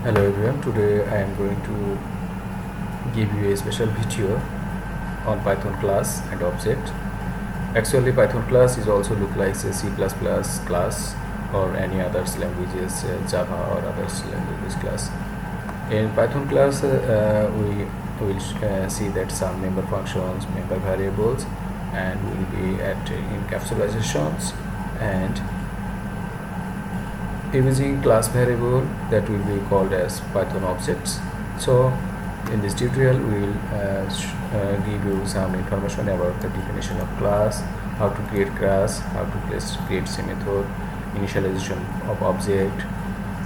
Hello everyone, today I am going to give you a special video on Python class and object. Actually Python class is also look like a C++ class or any others languages, Java or others languages class. In Python class we will see that some member functions, member variables, and we will be at encapsulations and using class variable that will be called as Python objects. So in this tutorial we will give you some information about the definition of class, how to create class, how to create C method, initialization of object,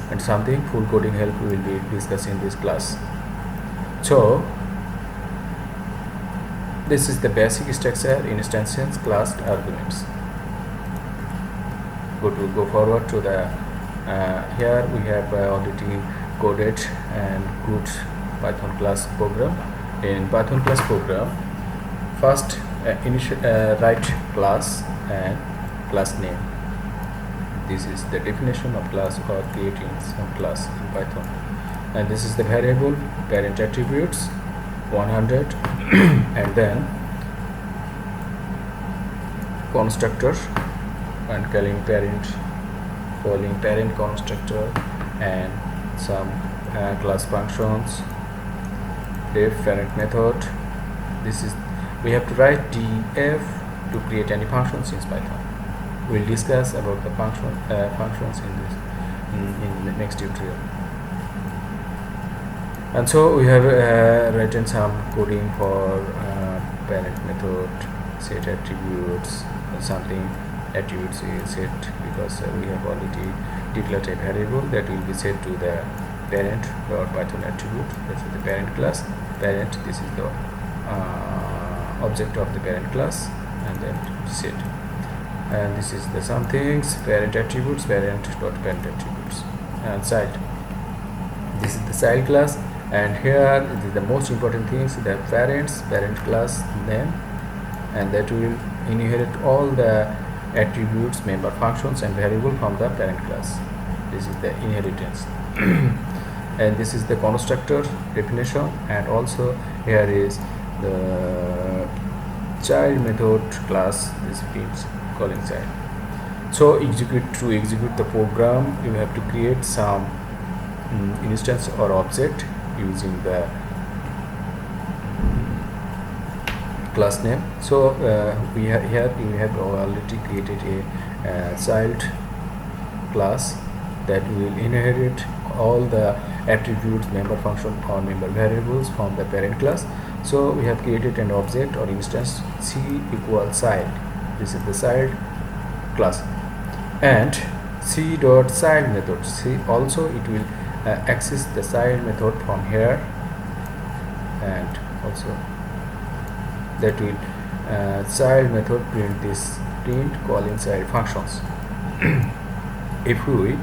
and something full coding help we will be discussing in this class. So this is the basic structure: instances, class, arguments. Go forward to the here we have already coded and good Python class program. In Python class program, first write class and class name. This is the definition of class or creating some class in Python. And this is the variable parent attributes 100 and then constructor and calling parent constructor and some class functions, def parent method. This is we have to write def to create any functions in Python. We'll discuss about the functions in this in the next tutorial. And so we have written some coding for parent method, set attributes, something attributes is set because we have already declared a variable that will be set to the parent or Python attribute. This is the parent class. Parent, this is the object of the parent class, and then set. And this is the some things: parent attributes, parent attributes, and child. This is the child class, and here it is the most important things: the parent class name, and that will inherit all the attributes, member functions, and variable from the parent class. This is the inheritance. And this is the constructor definition, and also here is the child method class. This means calling child. So to execute the program, you have to create some instance or object using the class name. So we have already created a child class that will inherit all the attributes, member function, or member variables from the parent class. So we have created an object or instance C equals child. This is the child class, and C dot child method. C also it will access the child method from here, and also that will child method print calling child functions. If we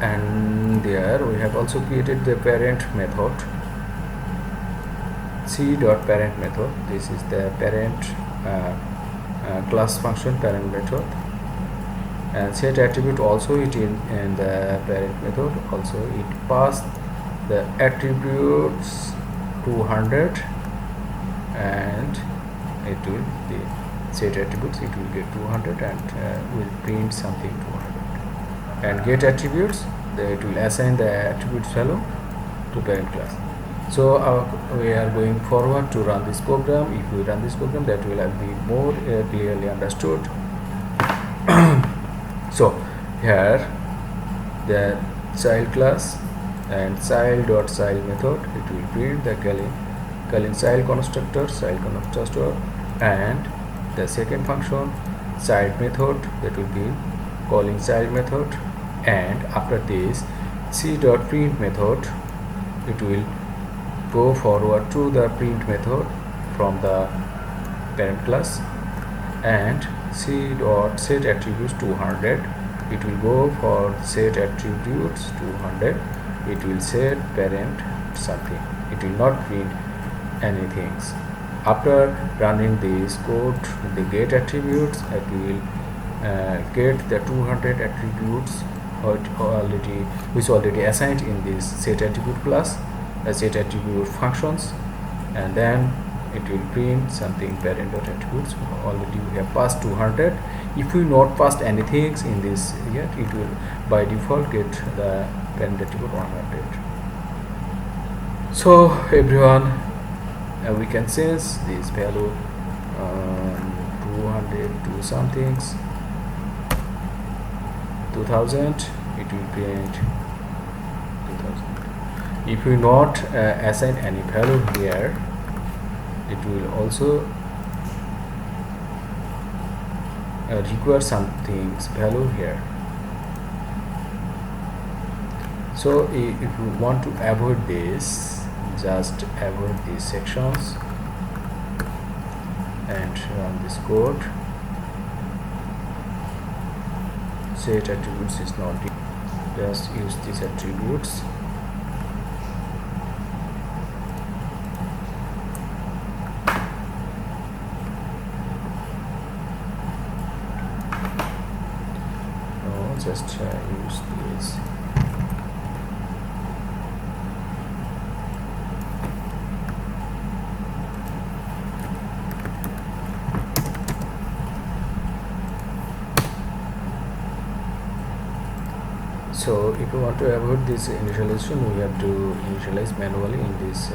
and there we have also created the parent method, C dot parent method. This is the parent class function parent method, and set attribute also it in the parent method. Also it passed the attributes 200, and it will the set attributes it will get 200 and will print something 200. And get attributes, it will assign the attributes value to parent class. So we are going forward to run this program. If we run this program, that will be more clearly understood. So here the child class and child dot child method, it will print the calling child constructor, and the second function child method, that will be calling child method. And after this C dot print method, it will go forward to the print method from the parent class, and C dot set attributes 200, it will go for set attributes 200. It will set parent something, it will not print anything. After running this code, the get attributes, it will get the 200 attributes already assigned in this set attribute class, set attribute functions, and then it will print something parent dot attributes. Already we have passed 200. If we not passed anything in this yet, it will by default get the parent attribute 100. So everyone, we can sense this value 200 to somethings 2000, it will print 2000. If we not assign any value here, it will also require something's value here. So if you want to avoid this, just avoid these sections and run this code. Set attributes is not, just use these attributes. No, just use this. So if you want to avoid this initialization, we have to initialize manually in this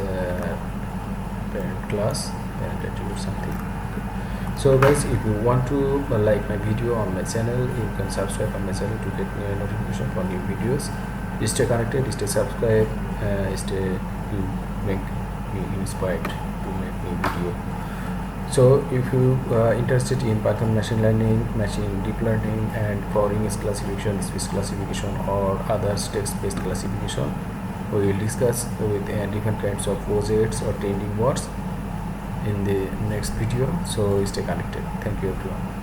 parent class, parent attribute something. So guys, if you want to like my video on my channel, you can subscribe on my channel to get notification for new videos. Stay connected, stay subscribed, stay you make me inspired to make new video. So if you are interested in Python machine learning, machine deep learning, and for English classification, speech classification, or other text-based classification, we will discuss with different kinds of OJs or trending words in the next video. So stay connected. Thank you everyone.